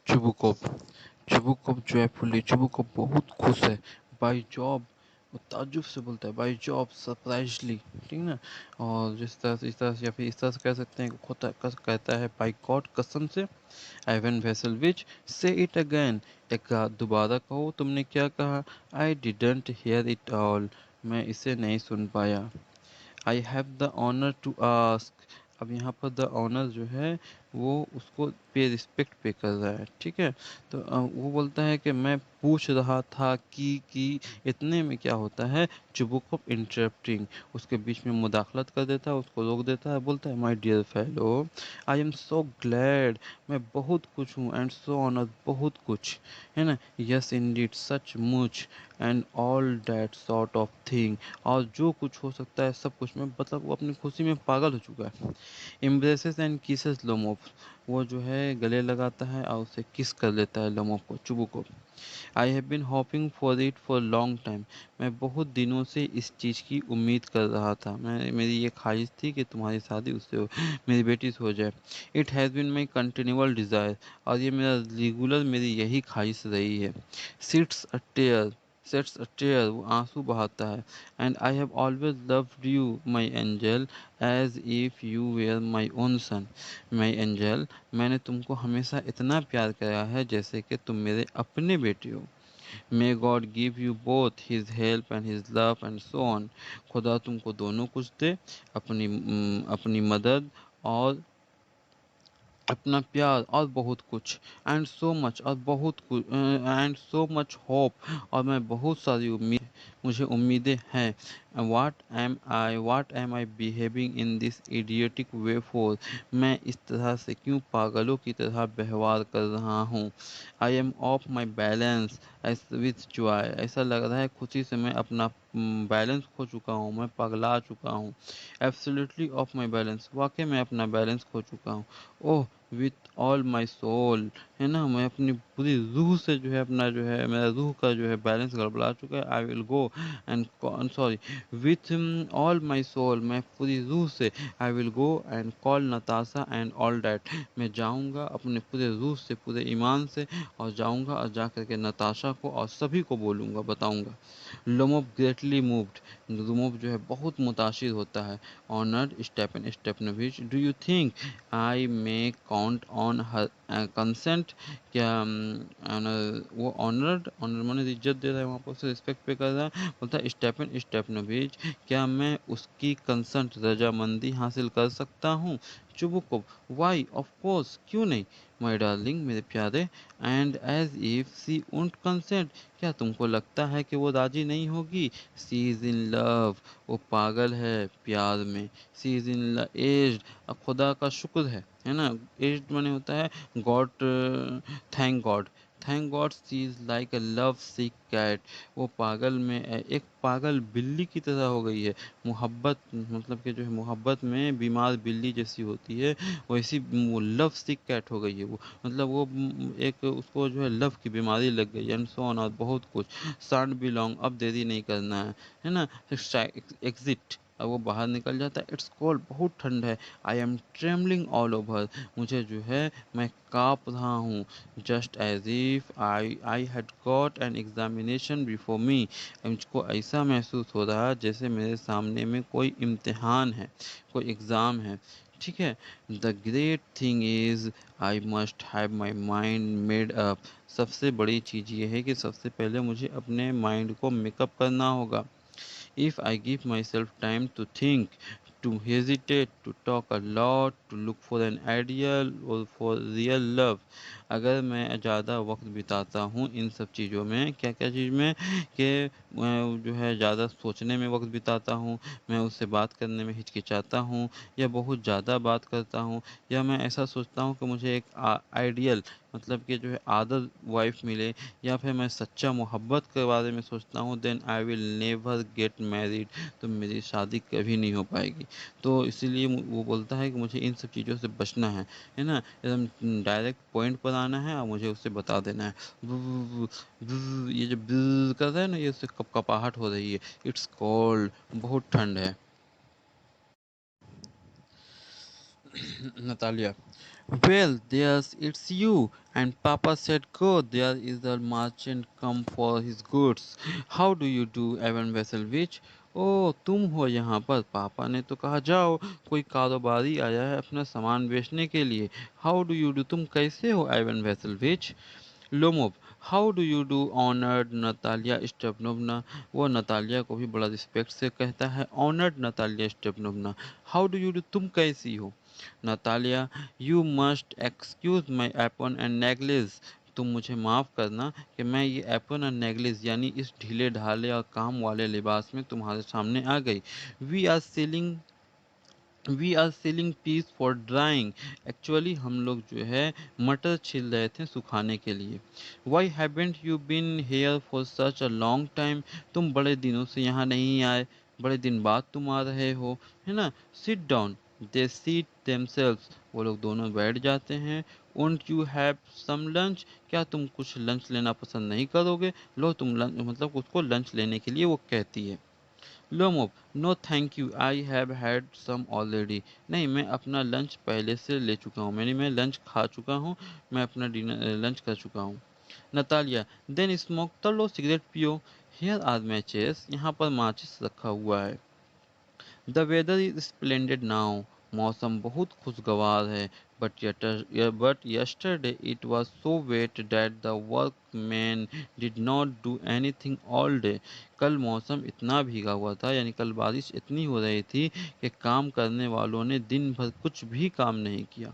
Chubukov Chubukov joyfully Chubukov बहुत खुश है। बाई जॉब, वो ताज्जुब से बोलता है बाई जॉब सरप्राइजली, ठीक ना। और इस तरह से या फिर इस तरह से कह सकते हैं कि कहता है बाई गॉड कसम से। आइवन वेसलविच से इट अगेन, एक दोबारा कहो, तुमने क्या कहा। I didn't hear it all, मैं इसे नहीं सुन पाया। I have the honour to ask, अब यहाँ पर द ऑनर जो है वो उसको पे रिस्पेक्ट पे कर रहा है, ठीक है। तो वो बोलता है कि मैं पूछ रहा था कि इतने में क्या होता है, चुबुकअप इंटरप्टिंग, उसके बीच में मुदाखलत कर देता है, उसको रोक देता है, बोलता है my dear fellow, I am so glad, मैं बहुत कुछ हूँ, एंड सो ऑनर, बहुत कुछ, है ना। Yes Indeed, such much, and all that sort of thing, और जो कुछ हो सकता है सब कुछ में, मतलब वो अपनी खुशी में पागल हो चुका है। एम्ब्रेसेस एंड किसेस लोमोव, वो जो है गले लगाता है और उसे किस कर लेता है लोमोव को, चुबू को। I have been hoping for it for long time, मैं बहुत दिनों से इस चीज़ की उम्मीद कर रहा था, मैं मेरी ये ख्वाहिश थी कि तुम्हारी शादी उससे हो, मेरी बेटी से हो जाए। It has been my continual desire, और ये मेरा रेगुलर मेरी यही ख्वाहिश रही है। सिट्स अ टेयर सेट्स अ टेयर, वो आंसू बहाता है। And I have always loved you my angel as if you were my own son. My angel, मैंने तुमको हमेशा इतना प्यार किया है जैसे कि तुम मेरे अपने बेटे हो। May God give you both his help and his love and so on, खुदा तुमको दोनों कुछ दे, अपनी मदद और अपना प्यार और बहुत कुछ, एंड सो मच, और बहुत कुछ, एंड सो मच होप, और मैं बहुत सारी उम्मीद, मुझे उम्मीदें हैं। वाट M I behaving in this idiotic way for, मैं इस तरह से क्यों पागलों की तरह व्यवहार कर रहा हूँ। I am of my balance with Joy, ऐसा लग रहा है खुशी से मैं अपना बैलेंस खो चुका हूँ, मैं पगला चुका हूँ। एब्सोल्युटली ऑफ माई बैलेंस, वाकई मैं अपना बैलेंस खो चुका हूँ। ओह, विथ ऑल माई सोल, है ना, मैं अपनी पूरी रूह से जो है अपना जो है मेरा रूह का जो है बैलेंस गड़बड़ा चुका है। I will go and sorry, with all my soul, मैं पूरी रूह से, I will go and call Natasha and all that, मैं जाऊंगा अपने पूरे रूह से, पूरे ईमान से, और जाऊंगा और जा करके नताशा को और सभी को बोलूंगा, बताऊंगा। लोमोव ग्रेटली मूव्ड, लोमोव जो है बहुत मुतासिर होता है। ऑनर्ड स्टेपन Stepanovich, do you think I may count on her consent, क्या वो ऑनर्ड, ऑनर माने इज्जत दे रहा है वहाँ पर, उसे रिस्पेक्ट पे कर रहा है, बोलता है स्टेपन स्टेपनोविच, क्या मैं उसकी कंसेंट, रजामंदी हासिल कर सकता हूँ। चुबुकोव, वाई ऑफ कोर्स, क्यों नहीं, माय डार्लिंग, मेरे प्यारे। And as if she won't consent, क्या तुमको लगता है कि वो राजी नहीं होगी। सी इज इन लव, वो पागल है प्यार में। सी इज इन एज्ड, खुदा का शुक्र है ना। एज्ड माने होता है God, thank God, thank God she is like a love sick cat, वो पागल में एक पागल बिल्ली की तरह हो गई है। मोहब्बत मतलब कि जो है मोहब्बत में बीमार बिल्ली जैसी होती है, वैसी वो लव सिक कैट हो गई है वो, मतलब वो एक उसको जो है लव की बीमारी लग गई, एंड सो ऑन, और बहुत कुछ। शांट बिलोंग, अब देरी नहीं करना है ना। एग्जिट, अब वो बाहर निकल जाता है। इट्स कोल्ड, बहुत ठंड है। I am trembling all over, मुझे जो है मैं काँप रहा हूँ। Just as if I had got an examination before me, मुझको ऐसा महसूस हो रहा है जैसे मेरे सामने में कोई इम्तिहान है, कोई एग्ज़ाम है, ठीक है। The great thing is I must have my mind made up, सबसे बड़ी चीज़ ये है कि सबसे पहले मुझे अपने माइंड को मेकअप करना होगा। If I give myself time to think, to hesitate, to talk a lot, to look for an ideal or for real love, अगर मैं ज़्यादा वक्त बिताता हूँ इन सब चीज़ों में, क्या क्या चीज़ में, कि मैं जो है ज़्यादा सोचने में वक्त बिताता हूँ, मैं उससे बात करने में हिचकिचाता हूँ, या बहुत ज़्यादा बात करता हूँ, या मैं ऐसा सोचता हूँ कि मुझे एक आइडियल, मतलब कि जो है आदर वाइफ मिले, या फिर मैं सच्चा मोहब्बत के बारे में सोचता हूँ, then I will never get married, तो मेरी शादी कभी नहीं हो पाएगी। तो इसीलिए वो बोलता है कि मुझे इन सब चीज़ों से बचना है ना, एकदम डायरेक्ट पॉइंट पर आना है और मुझे उससे बता देना है। ये जो कर रहा है ना, ये उससे कपकपाहट हो रही है। इट्स कोल्ड, बहुत ठंड है। Natalia, Well, there's it's you. And Papa said, go, there is the merchant come for his goods. How do you do, Evan Vesselwich? ओ तुम हो यहाँ पर। पापा ने तो कहा जाओ, कोई कारोबारी आया है अपना सामान बेचने के लिए। हाउ डू यू डू, तुम कैसे हो Ivan Vassilyevich? Lomov, how do you do honoured Natalya Stepanovna. वो नतालिया को भी बड़ा रिस्पेक्ट से कहता है, honoured Natalya Stepanovna. How do you do, तुम कैसी हो? Natalya, you must excuse my apron and negligee. तुम मुझे माफ़ करना कि मैं ये एपन और नेगलेस यानी इस ढीले ढाले और काम वाले लिबास में तुम्हारे सामने आ गई। We are selling we are selling piece for drawing. Actually हम लोग जो है मटर छिल रहे थे सुखाने के लिए। Why haven't you been here for such a long time. तुम बड़े दिनों से यहाँ नहीं आए, बड़े दिन बाद तुम आ रहे हो, है ना? Sit down. They seat themselves. वो लोग दोनों बैठ जाते हैं। Won't you have some lunch. क्या तुम कुछ लंच लेना पसंद नहीं करोगे? लो तुम लंच, मतलब उसको लंच लेने के लिए वो कहती है। Lomov, no thank you, I have had some already. नहीं, मैं अपना लंच पहले से ले चुका हूँ, मैंने मैं लंच खा चुका हूँ, मैं अपना डिनर लंच कर चुका हूँ। नतालिया, देन स्मोक, तो लो सिगरेट पियो। हियर आर मैचेस, यहाँ पर माचिस रखा हुआ है। The weather is splendid now. मौसम बहुत खुशगवार है। But yesterday it was so wet that the workmen did not do anything all day. कल मौसम इतना भीगा हुआ था, यानी कल बारिश इतनी हो रही थी कि काम करने वालों ने दिन भर कुछ भी काम नहीं किया।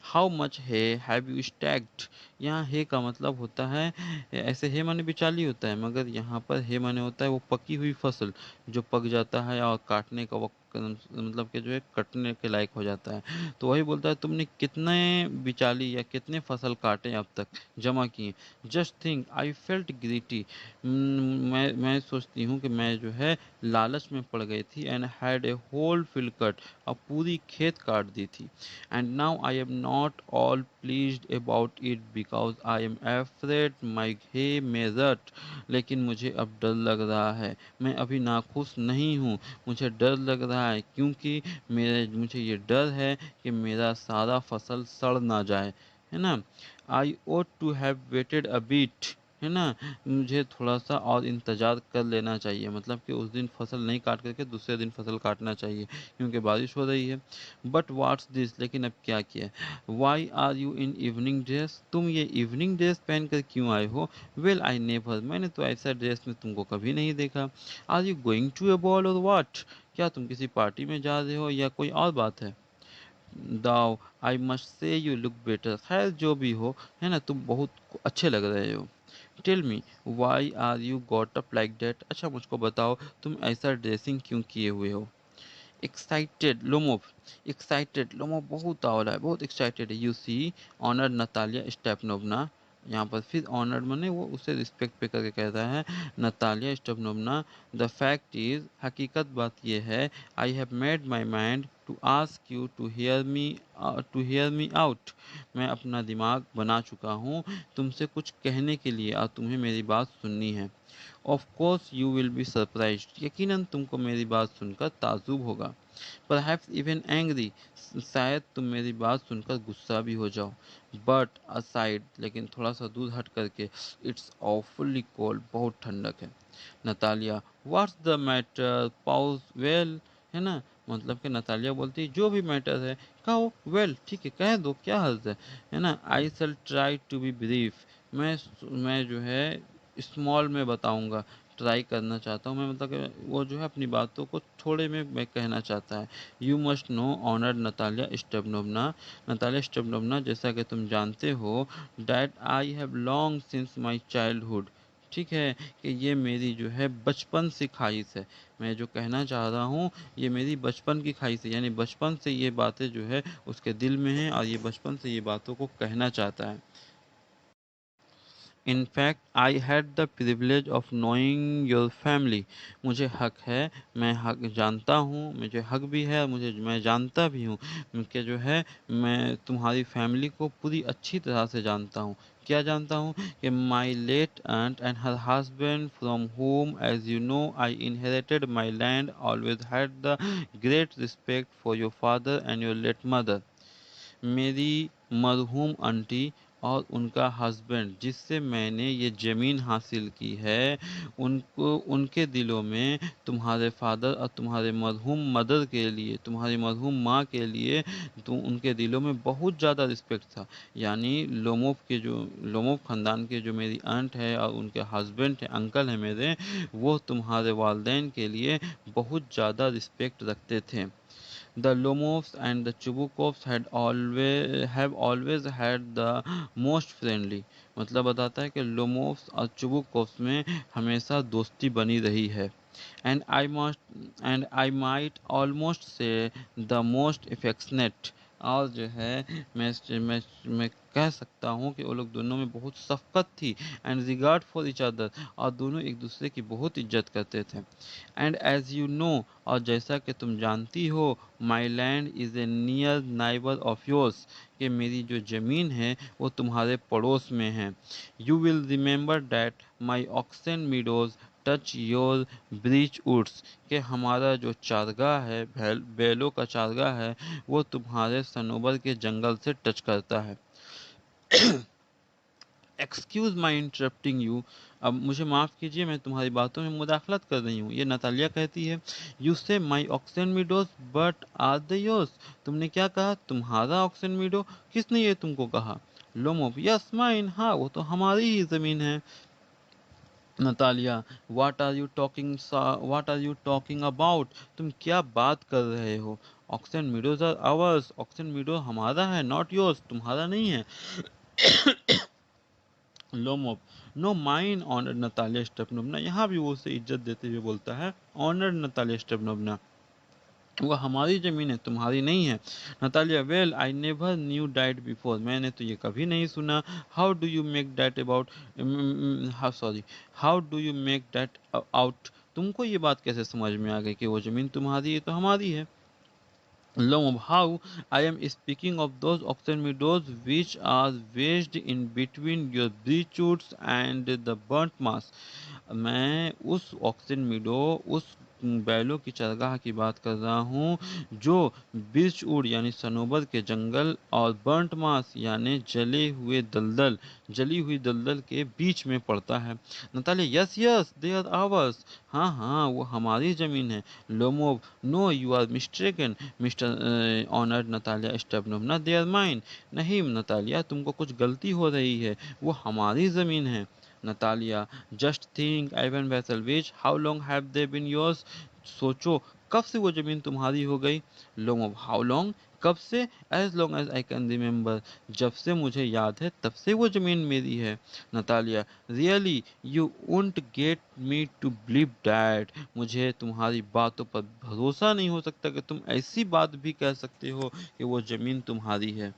हाउ मच है हैव यू स्टैक्ड। यहाँ हे का मतलब होता है, ऐसे हे माने बिचाली होता है, मगर यहाँ पर हे माने होता है वो पकी हुई फसल जो पक जाता है और काटने का वक्त, मतलब कि जो है कटने के लायक हो जाता है। तो वही बोलता है, तुमने कितने बिचाली या कितने फसल काटे अब तक, जमा किए? Just think I felt gritty. मैं सोचती हूँ कि मैं जो है लालच में पड़ गई थी। And had a whole field cut, और पूरी खेत काट दी थी। And now I am not all pleased about it because I am afraid my hay may rot. लेकिन मुझे अब डर लग रहा है, मैं अभी नाखुश नहीं हूँ। मुझे डर लग रहा है क्योंकि मुझे ये डर है कि मेरा सारा फसल सड़ ना जाए, है ना? I ought to have waited a bit, है ना? मुझे थोड़ा सा और इंतज़ार कर लेना चाहिए, मतलब कि उस दिन फसल नहीं काट करके दूसरे दिन फसल काटना चाहिए, क्योंकि बारिश हो रही है। बट व्हाट्स दिस, लेकिन अब क्या किया? Why are you in evening dress, तुम ये इवनिंग ड्रेस पहन कर क्यों आए हो? वेल आई नेवर, मैंने तो ऐसा ड्रेस में तुमको कभी नहीं देखा। Are you going to a ball or what, क्या तुम किसी पार्टी में जा रहे हो या कोई और बात है? दाओ, I must say you look better, खैर जो भी हो, है ना, तुम बहुत अच्छे लग रहे हो। Tell me, why are you got up like that, अच्छा मुझको बताओ तुम ऐसा ड्रेसिंग क्यों किए हुए हो? एक्साइटेड लोमोव, एक्साइटेड लोमोव बहुत आवारा है, बहुत एक्साइटेड है। You see, honour Natalya Stepanovna. यहाँ पर फिर ऑनर्ड मने वो उसे रिस्पेक्ट पे करके कहता है, Natalia Stepanovna, the fact is, हकीकत बात ये है, I have made my mind to ask you to hear me out. मैं अपना दिमाग बना चुका हूँ तुमसे कुछ कहने के लिए, और तुम्हें मेरी बात सुननी है। Of course you will be surprised, यकीनन तुमको मेरी बात सुनकर ताज्जुब होगा। परहैप्स इवन एंग्री, शायद तुम मेरी बात सुनकर गुस्सा भी हो जाओ। बट असाइड, लेकिन थोड़ा सा दूर हट करके, इट्स ऑफुली कोल्ड, बहुत ठंडक है। Natalia, what's the matter pause, well, है ना? मतलब कि नतालिया बोलती है, जो भी मैटर है कहो, वेल ठीक है कह दो, क्या हर्ज है ना? आई शैल ट्राई टू बी ब्रीफ, मैं जो है स्मॉल में बताऊंगा, ट्राई करना चाहता हूँ मैं, मतलब कि वो जो है अपनी बातों को थोड़े में मैं कहना चाहता है। You must know honour Natalya Stepanovna, Natalia Stepanovna, जैसा कि तुम जानते हो, that I have long since my childhood, ठीक है, कि ये मेरी जो है बचपन से ख्वाहिश है। मैं जो कहना चाह रहा हूँ ये मेरी बचपन की ख्वाहिश है, यानी बचपन से ये बातें जो है उसके दिल में हैं, और ये बचपन से ये बातों को कहना चाहता है। In fact, I had the privilege of knowing your family. मुझे हक है, मैं हक जानता हूँ, मुझे हक भी है, मुझे मैं जानता भी हूँ कि जो है मैं तुम्हारी फैमिली को पूरी अच्छी तरह से जानता हूँ। क्या जानता हूँ? कि माई late aunt and her husband, from whom as you know I inherited my land, always had the great respect for your father and your late mother. मेरी मरहूम आंटी और उनका हस्बैंड जिससे मैंने ये ज़मीन हासिल की है, उनको उनके दिलों में तुम्हारे फादर और तुम्हारे मरहूम मदर के लिए, तुम्हारी मरहूम माँ के लिए, तो उनके दिलों में बहुत ज़्यादा रिस्पेक्ट था। यानी लोमोव ख़ानदान के जो मेरी आंट है और उनके हस्बैंड है, अंकल हैं मेरे, वो तुम्हारे वालिदैन के लिए बहुत ज़्यादा रिस्पेक्ट रखते थे। The Lomovs and the Chubukovs have always had the most friendly, मतलब बताता है कि लोमोव्स और चुबुकोव्स में हमेशा दोस्ती बनी रही है। and I must and I might almost say the most affectionate, और जो है मैं कह सकता हूँ कि वो लोग दोनों में बहुत शफ़क़त थी, and regard for each other, और दोनों एक दूसरे की बहुत इज्जत करते थे। एंड एज यू नो, और जैसा कि तुम जानती हो, माई land is a near neighbour of yours, कि मेरी जो ज़मीन है वो तुम्हारे पड़ोस में है। You will remember that my Oxen Meadows touch your birch woods, कि हमारा जो चारगाह है, बैलों का चारगाह है, वो तुम्हारे सनोबर के जंगल से टच करता है। एक्सक्यूज़ माई इंटरप्टिंग यू, अब मुझे माफ़ कीजिए, मैं तुम्हारी बातों में मुदाखलत कर रही हूँ। ये नतालिया कहती है, you say my Oxen Meadows but are they yours, तुमने क्या कहा, तुम्हारा ऑक्सन मीडो, किसने ये तुमको कहा। लोमोव, यस माइन, हाँ वो तो हमारी ही ज़मीन है। Natalya, what are you talking about, तुम क्या बात कर रहे हो। Oxen Meadows are ours, Oxen Meadow हमारा है, नॉट योर्स, तुम्हारा नहीं है। Lomov, no mine honoured Natalya Stepanovna, यहाँ भी वो उसे इज्जत देते हुए बोलता है, ऑनर्ड नतालिया स्टेपनोवना, वो हमारी ज़मीन है, तुम्हारी नहीं है। Natalia, well I never knew that before, मैंने तो ये कभी नहीं सुना। How do you make that about, how do you make that out, तुमको ये बात कैसे समझ में आ गई कि वो ज़मीन तुम्हारी है तो हमारी है। Long how I am speaking of those oxen meadows which are wedged in between your breechwoods and the burnt mass. मैं उस ऑक्सन मीडो, उस बैलों की चरगाह की बात कर रहा हूँ जो बिर्चवुड यानी सनोबर के जंगल और बर्न्ट मास यानी जली हुई दलदल के बीच में पड़ता है। Natalya, yes yes they are ours, हाँ हाँ वो हमारी ज़मीन है। Lomov, no you are mistaken mister honoured Natalya Stepanovna, they are mine, नहीं नतालिया तुमको कुछ गलती हो रही है, वो हमारी ज़मीन है। Natalya, just think Ivan Vassilyevich, how long have they been yours, सोचो कब से वो ज़मीन तुम्हारी हो गई। लोमोव, हाउ लॉन्ग, कब से, as long as I can remember, जब से मुझे याद है तब से वो ज़मीन मेरी है। Natalia, really you won't get me to believe that, मुझे तुम्हारी बातों पर भरोसा नहीं हो सकता कि तुम ऐसी बात भी कह सकते हो कि वो ज़मीन तुम्हारी है।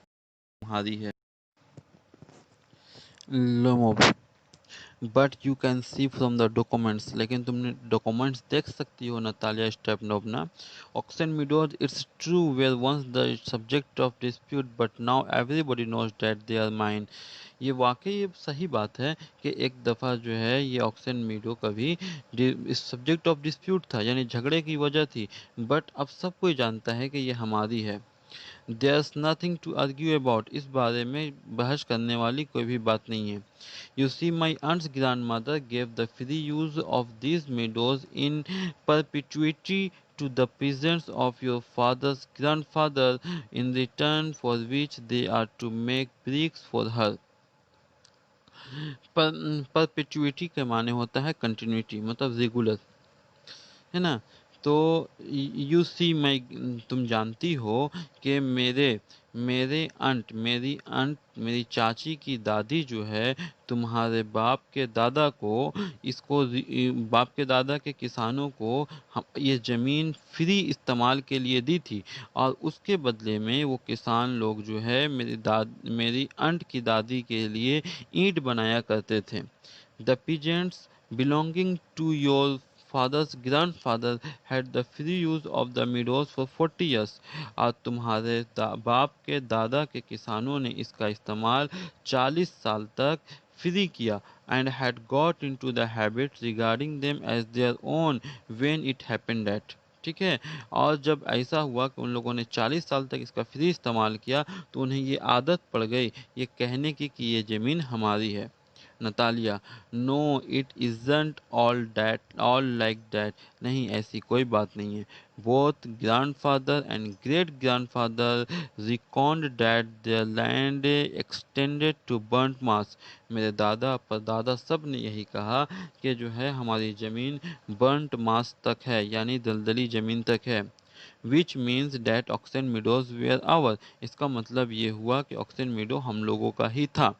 Lomov, but you can see from the documents, लेकिन तुमने डॉक्यूमेंट्स देख सकती हो Natalia Stepanovna. Oxen meadows, it's true were once the subject of dispute but now everybody knows that they are mine, ये वाकई ये सही बात है कि एक दफ़ा जो है ये ऑक्सन मीडो कभी इस सब्जेक्ट ऑफ डिस्प्यूट था, यानी झगड़े की वजह थी, बट अब सब कोई जानता है कि ये हमारी है। There's nothing to argue about, इस बारे में बहस करने वाली कोई भी बात नहीं है। You see, my aunt's grandmother gave the free use of these meadows in perpetuity to the peasants of your father's grandfather, in return for which they are to make bricks for her. Perpetuity के माने होता है continuity, मतलब regular, है ना। तो you see मैं, तुम जानती हो कि मेरी चाची की दादी जो है तुम्हारे बाप के दादा को, बाप के दादा के किसानों को हम ये ज़मीन फ्री इस्तेमाल के लिए दी थी, और उसके बदले में वो किसान लोग जो है मेरी आंट की दादी के लिए ईंट बनाया करते थे। The peasants belonging to your father's grandfather had the free use of the meadows for 40 years, और तुम्हारे बाप के दादा के किसानों ने इसका इस्तेमाल 40 साल तक फ्री किया, and had got into the habit regarding them as their own when it happened that, ठीक है। और जब ऐसा हुआ कि उन लोगों ने 40 साल तक इसका फ्री इस्तेमाल किया, तो उन्हें ये आदत पड़ गई ये कहने की कि ये ज़मीन हमारी है। Natalia, no it isn't all like that. नहीं, ऐसी कोई बात नहीं है। Both grandfather and great grandfather record that their land extended to burnt marsh. मेरे दादा परदादा सब ने यही कहा कि जो है हमारी ज़मीन बर्न्ट मास तक है, यानी दलदली ज़मीन तक है। Which means that Oxen Meadows were our. इसका मतलब ये हुआ कि ऑक्सन मीडो हम लोगों का ही था।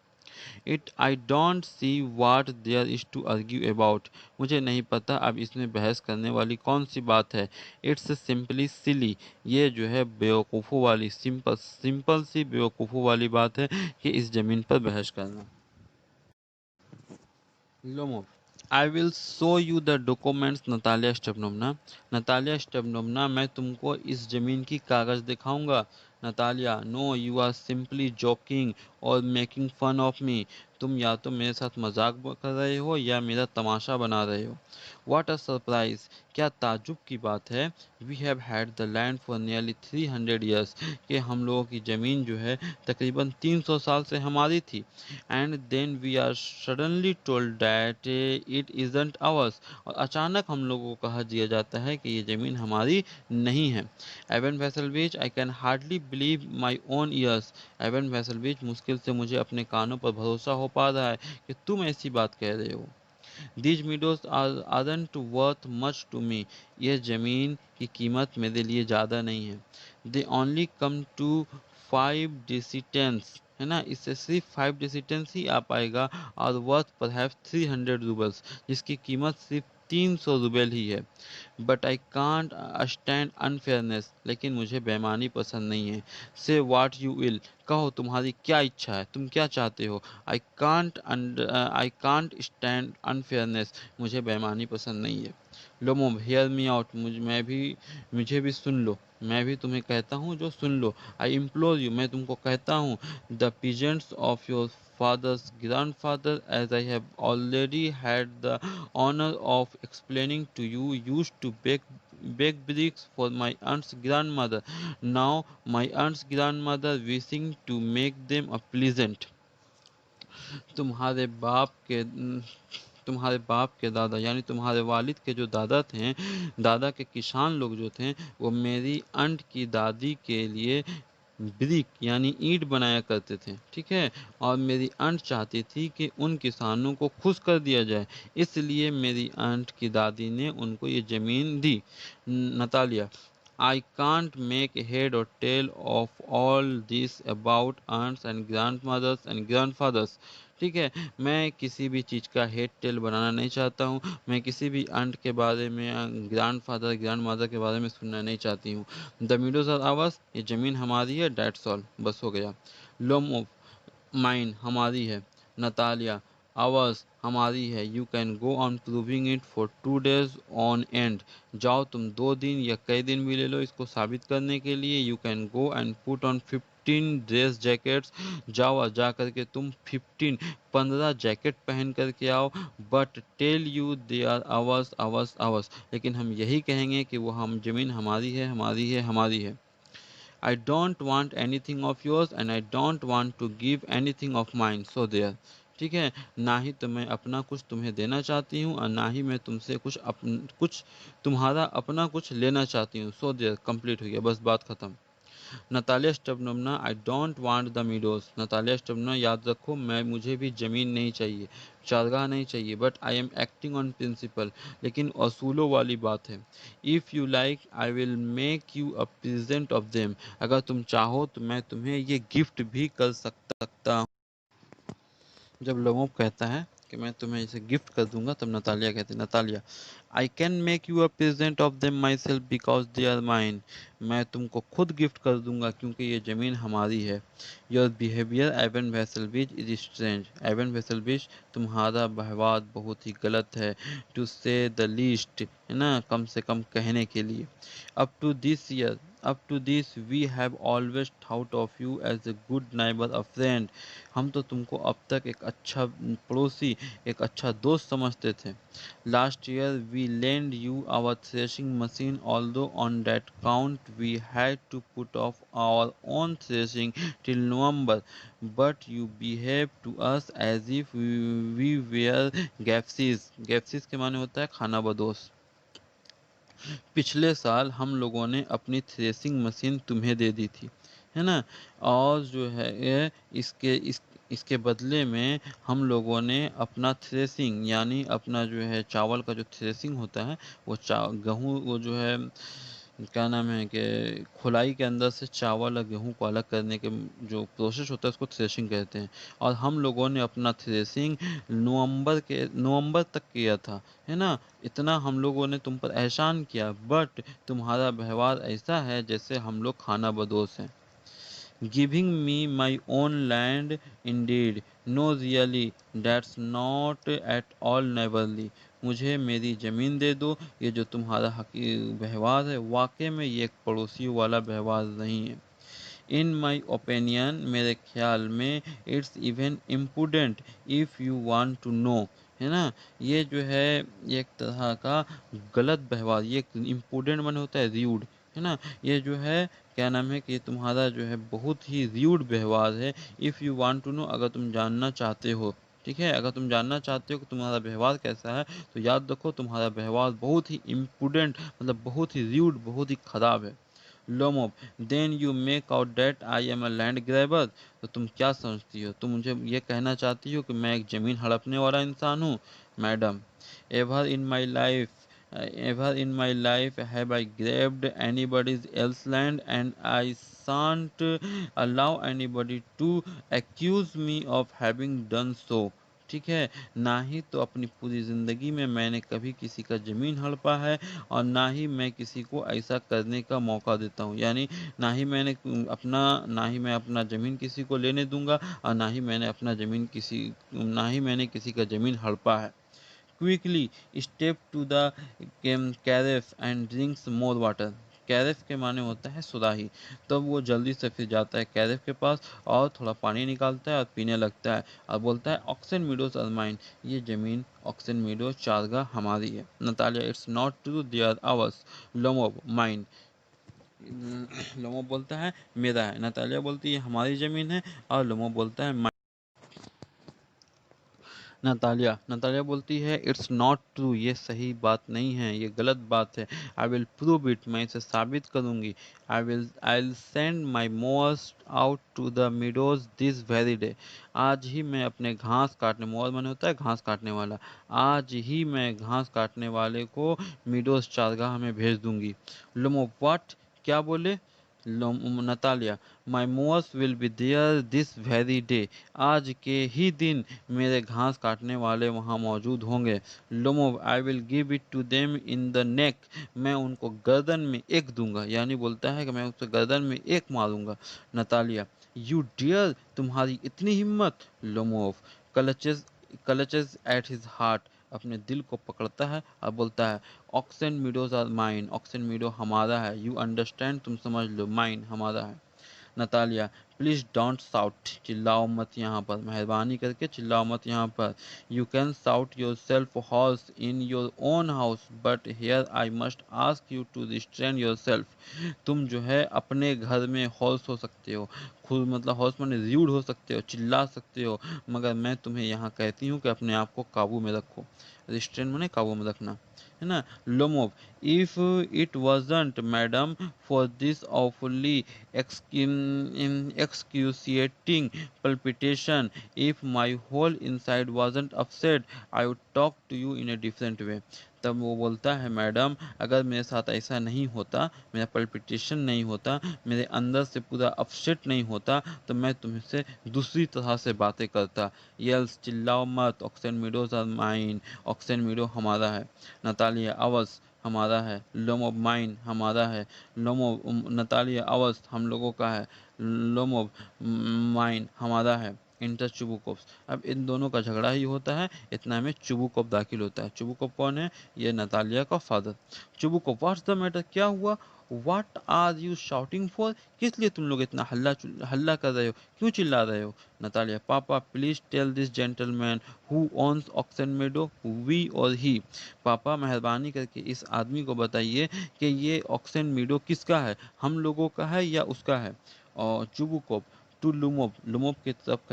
It I don't see what there is to argue about. मुझे नहीं पता अब इसमें बहस करने वाली कौन सी बात है। इट्स सिंपली सिली। ये जो है बेवकूफ़ों वाली सिंपल सिंपल सी बेवकूफ़ों वाली बात है कि इस ज़मीन पर बहस करना। लो, I will show you the documents Natalia Stepanovna. Natalia Stepanovna, मैं तुमको इस ज़मीन की कागज़ दिखाऊंगा। Natalia, no you are simply joking or making fun of me. तुम या तो मेरे साथ मजाक कर रहे हो या मेरा तमाशा बना रहे हो। व्हाट अ सरप्राइज, क्या ताज्जुब की बात है। We have had the land for nearly 300 years, कि हम लोगों की ज़मीन जो है तकरीबन 300 साल से हमारी थी। And then we are suddenly told that it isn't ours. और अचानक हम लोगों को कहा दिया जाता है कि ये ज़मीन हमारी नहीं है। Ivan Vassilevitch, I can hardly believe my own ears. Ivan Vassilevitch, मुश्किल से मुझे अपने कानों पर भरोसा हो पा रहा है कि तुम ऐसी बात कह रहे हो। These meadows aren't worth much to me. यह ज़मीन की कीमत मेरे लिए ज़्यादा नहीं है। दे ओनली कम टू 5 डिसिटेंस, है ना, इससे सिर्फ 5 डिसिटेंस ही आ पाएगा। और वर्थ पर 300 रूबल्स, जिसकी कीमत सिर्फ 300 रूबल ही है। But I can't stand unfairness, लेकिन मुझे बेईमानी पसंद नहीं है। से व्हाट यू विल, कहो तुम्हारी क्या इच्छा है, तुम क्या चाहते हो। आई कांट स्टैंड अनफेयरनेस, मुझे बेईमानी पसंद नहीं है। लो मोम, हेयर मी आउट, मुझे भी सुन लो। मैं भी तुम्हें कहता हूँ जो सुन लो। आई इम्प्लोर यू, मैं तुमको कहता हूँ। The peasants of your father's grandfather, as I have already had the honor of explaining to you, used to bake bricks for my aunt's grandmother. Now my aunt's grandmother wishing to make them a pleasant. तुम्हारे बाप के तुम्हारे बाप के दादा, यानी तुम्हारे वालिद के जो दादा थे, दादा के किसान लोग जो थे, वो मेरी आंट की दादी के लिए ब्रिक यानी ईंट बनाया करते थे। ठीक है। और मेरी आंट चाहती थी कि उन किसानों को खुश कर दिया जाए, इसलिए मेरी आंट की दादी ने उनको ये ज़मीन दी। Natalia, I can't make head or tail of all this about aunts and grandmothers and grandfathers. ठीक है। मैं किसी भी चीज़ का हेड टेल बनाना नहीं चाहता हूँ। मैं किसी भी आंट के बारे में, ग्रैंड फादर ग्रैंड मदर के बारे में सुनना नहीं चाहती हूँ। द मीडोज आर आवर्स, ये ज़मीन हमारी है, डेट्स ऑल, बस हो गया। लोम ऑफ, माइन, हमारी है। नतालिया, आवर्स, हमारी है। You can go on proving it for 2 days on and. जाओ तुम 2 दिन या कई दिन भी ले लो इसको साबित करने के लिए। You can go and put on 15 dress jackets. जाओ और जा करके तुम 15 जैकेट पहन करके आओ। But tell you they are ours ours ours, लेकिन हम यही कहेंगे कि वो हम ज़मीन हमारी है, हमारी है, हमारी है। I don't want anything of yours and I don't want to give anything of mine, so there। ठीक है। ना ही तो मैं अपना कुछ तुम्हें देना चाहती हूँ और ना ही मैं तुमसे कुछ तुम्हारा अपना कुछ लेना चाहती हूँ। सो देयर, कंप्लीट हो गया, बस बात खत्म। Natalia Stepanovna, I don't want the meadows. Natalia Stepanovna, याद रखो, मुझे भी ज़मीन नहीं चाहिए, चारगाह नहीं चाहिए। But I am acting on principle, लेकिन असूलों वाली बात है। If you like I will make you a present of them. अगर तुम चाहो तो मैं तुम्हें ये गिफ्ट भी कर सकता। जब लोगों को कहता है कि मैं तुम्हें इसे गिफ्ट कर दूंगा, तब नतालिया कहती है, Natalia, I can make you a present of them myself because they are mine. मैं तुमको खुद गिफ्ट कर दूंगा क्योंकि ये ज़मीन हमारी है। Your behaviour Ivan Vassilevitch is strange. Ivan Vassilevitch, तुम्हारा व्यवहार बहुत ही गलत है, टू से द लीस्ट, है ना, कम से कम कहने के लिए। Up to this year, Up to this, we have always thought of you as a good neighbor, a friend. हम तो तुमको अब तक एक अच्छा पड़ोसी, एक अच्छा दोस्त समझते थे. Last year, we lent you our threshing machine, although on that count we had to put off our own threshing till November. But you behaved to us as if we were gapsies. Gapsies के माने होता है खाना बदोश. पिछले साल हम लोगों ने अपनी थ्रेसिंग मशीन तुम्हें दे दी थी, है ना? और जो है ये इसके बदले में हम लोगों ने अपना थ्रेसिंग यानी अपना जो है चावल का जो थ्रेसिंग होता है, वो गेहूँ वो जो है क्या नाम है कि खुलाई के अंदर से चावल और गेहूँ को अलग करने के जो प्रोसेस होता है उसको थ्रेसिंग कहते हैं। और हम लोगों ने अपना थ्रेसिंग नवंबर तक किया था, है ना? इतना हम लोगों ने तुम पर एहसान किया, बट तुम्हारा व्यवहार ऐसा है जैसे हम लोग खाना बदोश हैं। Giving me my own land indeed, no really, that's not at all neighbourly. मुझे मेरी ज़मीन दे दो, ये जो तुम्हारा व्यवहार है वाकई में ये एक पड़ोसियों वाला व्यवहार नहीं है। इन माई ओपिनियन, मेरे ख्याल में, it's even impudent if you want to know, है ना? ये जो है एक तरह का गलत व्यवहार, ये इम्पुडेंट माने होता है र्यूड, है ना? ये जो है क्या नाम है कि तुम्हारा जो है बहुत ही र्यूड व्यवहार है। If you want to know, अगर तुम जानना चाहते हो, ठीक है? अगर तुम जानना चाहते हो कि तुम्हारा व्यवहार कैसा है, तो याद रखो तुम्हारा व्यवहार बहुत ही इम्पुडेंट मतलब बहुत ही र्यूड, बहुत ही खराब है। Lomov, then you make out that I am a land grabber. तो तुम क्या समझती हो? तुम मुझे ये कहना चाहती हो कि मैं एक ज़मीन हड़पने वाला इंसान हूँ? Madam, ever in my life ever in my life have I grabbed anybody's else land, and I shan't allow anybody to accuse me of having done so. ठीक है? ना ही तो अपनी पूरी ज़िंदगी में मैंने कभी किसी का ज़मीन हड़पा है, और ना ही मैं किसी को ऐसा करने का मौका देता हूँ। यानी ना ही मैं अपना ज़मीन किसी को लेने दूँगा, और ना ही मैंने किसी का ज़मीन हड़पा है। Quickly step to the carafe and drinks more water. Carafe के माने होता है सुराही। तब वो जल्दी से फिर जाता है कैरेफ के पास और थोड़ा पानी निकालता है और पीने लगता है, और बोलता है ऑक्सन मीडोज आर माइन, ये ज़मीन ऑक्सन मीडो चारगाह हमारी है। Natalia, it's not true, they are ours. Lomov, mine. Lomov बोलता है मेरा है, नतालिया बोलती है हमारी ज़मीन है, और लोमोब बोलता है नतालिया बोलती है इट्स नॉट ट्रू, ये सही बात नहीं है, ये गलत बात है। आई विल प्रूव इट, मैं इसे साबित करूंगी। I will send my mowers out to the meadows this very day. आज ही मैं अपने घास काटने, मोअर माने होता है घास काटने वाला, आज ही मैं घास काटने वाले को मीडोज चारगाह में भेज दूंगी। लोमो, व्हाट, क्या बोले? Natalia, my mowers will be there this very day. आज के ही दिन मेरे घास काटने वाले वहाँ मौजूद होंगे। Lomov, I will give it to them in the neck. मैं उनको गर्दन में एक दूंगा, यानी बोलता है कि मैं उससे गर्दन में एक मारूंगा। नतालिया, यू डियर, तुम्हारी इतनी हिम्मत। Lomov clutches clutches at his heart, अपने दिल को पकड़ता है और बोलता है Oxen Meadows are mine, Oxen Meadow हमारा है। यू अंडरस्टैंड, तुम समझ लो, माइन हमारा है। नतालिया, प्लीज डोंट साउट, चिल्लाओ मत यहाँ पर, मेहरबानी करके चिल्लाओ मत यहाँ पर। You can shout yourself hoarse in your own house, but here I must ask you to restrain yourself. तुम जो है अपने घर में हॉर्स हो सकते हो, खुद मतलब हॉर्स माने र्यूड हो सकते हो, चिल्ला सकते हो, मगर मैं तुम्हें यहाँ कहती हूँ कि अपने आप को काबू में रखो। रिस्ट्रेन माने काबू में रखना, है ना? Lomov, if it wasn't madam for this awfully excruciating palpitation, if my whole inside wasn't upset, I would talk to you in a different way. तब वो बोलता है मैडम, अगर मेरे साथ ऐसा नहीं होता, मेरा पल्पिटेशन नहीं होता, मेरे अंदर से पूरा अपसेट नहीं होता, तो मैं तुमसे दूसरी तरह से बातें करता। यल्स, चिल्लाओ मत, Oxen Meadows are mine, Oxen Meadow हमारा है। नतालिया, आवर्स हमारा है। लोमो, माइन हमारा है। लोमो, नतालिया, आवर्स हम लोगों का है। लोमो, माइन हमारा है। Inter Chubukov. अब इन दोनों का झगड़ा ही होता है, इतना में चुबुकोव दाखिल होता है। चुबुकोव कौन है? ये नतालिया का father. Chubukov, what's the matter, क्या हुआ? What are you shouting for, किस लिए तुम लोग इतना हल्ला कर रहे हो, क्यों चिल्ला रहे हो? Natalia, papa please tell this gentleman who owns Oxen Meadow, we or he. पापा मेहरबानी करके इस आदमी को बताइए कि ये ऑक्सन मीडो किसका है, हम लोगों का है या उसका है? और चुबुकोव टू लुमोव, लुमोव की तरफ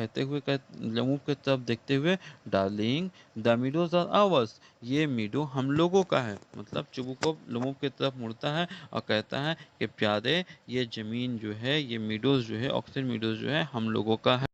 लुमोव की तरफ देखते हुए, darling the meadows are ours, ये मीडो हम लोगों का है। मतलब चुबुकोव लुमोव की तरफ मुड़ता है और कहता है कि प्यारे, ये जमीन जो है, ये मीडोज जो है, ऑक्सीजन मीडोज जो है, हम लोगों का है।